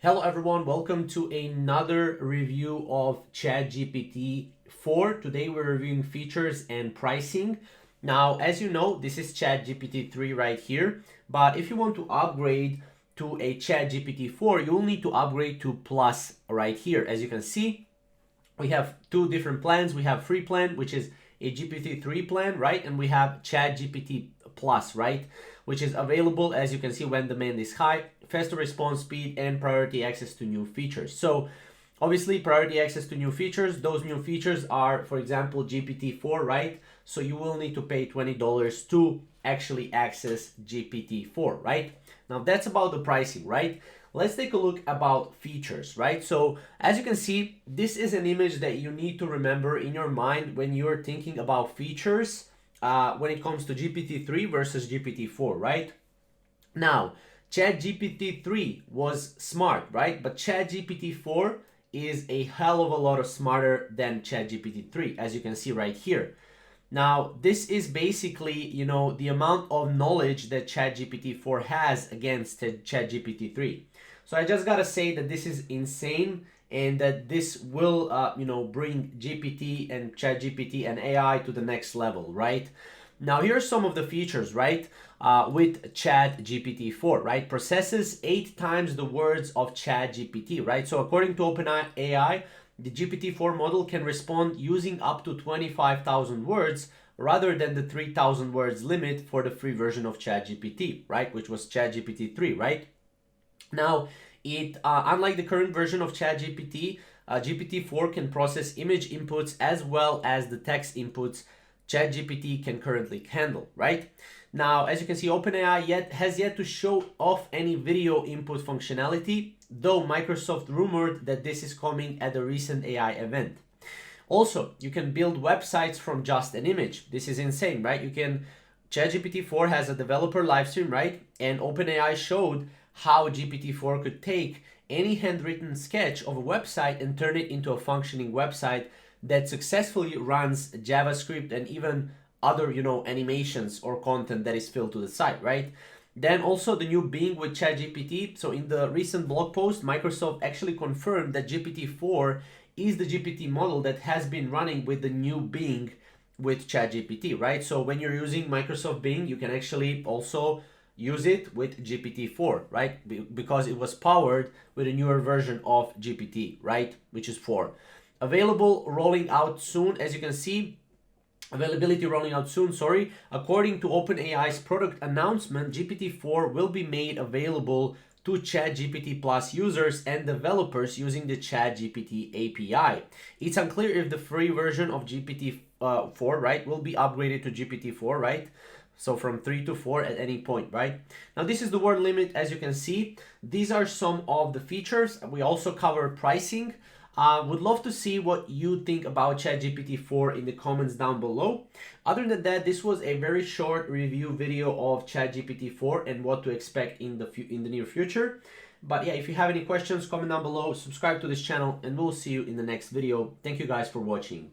Hello everyone, welcome to another review of ChatGPT-4. Today we're reviewing features and pricing. Now, as you know, this is ChatGPT-3 right here, but if you want to upgrade to a ChatGPT-4, you will need to upgrade to Plus right here. As you can see, we have two different plans. We have free plan, which is a GPT-3 plan, right? And we have ChatGPT Plus, right? Which is available, as you can see, when demand is high, faster response speed, and priority access to new features. So obviously priority access to new features, those new features are, for example, GPT-4, right? So you will need to pay $20 to actually access GPT-4, right? Now that's about the pricing, right? Let's take a look about features, right? So as you can see, this is an image that you need to remember in your mind when you're thinking about features when it comes to GPT-3 versus GPT-4, right? Now, ChatGPT-3 was smart, right? But ChatGPT-4 is a hell of a lot smarter than ChatGPT-3, as you can see right here. Now, this is basically, the amount of knowledge that ChatGPT-4 has against ChatGPT-3. So I just gotta say that this is insane, and that this will, bring GPT and ChatGPT and AI to the next level, right? Now, here are some of the features, right? With ChatGPT-4, right? Processes 8 times the words of ChatGPT, right? So according to OpenAI, the GPT-4 model can respond using up to 25,000 words rather than the 3,000 words limit for the free version of ChatGPT, right? Which was ChatGPT-3, right? Now, unlike the current version of ChatGPT, GPT-4 can process image inputs as well as the text inputs ChatGPT can currently handle, right? Now, as you can see, OpenAI has yet to show off any video input functionality, though Microsoft rumored that this is coming at a recent AI event. Also, you can build websites from just an image. This is insane, right? ChatGPT-4 has a developer livestream, right? And OpenAI showed how GPT-4 could take any handwritten sketch of a website and turn it into a functioning website that successfully runs JavaScript and even other, animations or content that is filled to the site, right? Then also the new Bing with ChatGPT. So in the recent blog post, Microsoft actually confirmed that GPT-4 is the GPT model that has been running with the new Bing with ChatGPT, right? So when you're using Microsoft Bing, you can actually also use it with GPT-4, right? Because it was powered with a newer version of GPT, right? Which is 4. Available rolling out soon, as you can see. Availability rolling out soon, sorry. According to OpenAI's product announcement, GPT-4 will be made available to ChatGPT Plus users and developers using the ChatGPT API. It's unclear if the free version of GPT-4, right, will be upgraded to GPT-4, right? So from 3 to 4 at any point, right? Now this is the word limit, as you can see. These are some of the features. We also cover pricing. Would love to see what you think about ChatGPT-4 in the comments down below. Other than that, this was a very short review video of ChatGPT-4 and what to expect in the near future. But yeah, if you have any questions, comment down below, subscribe to this channel, and we'll see you in the next video. Thank you guys for watching.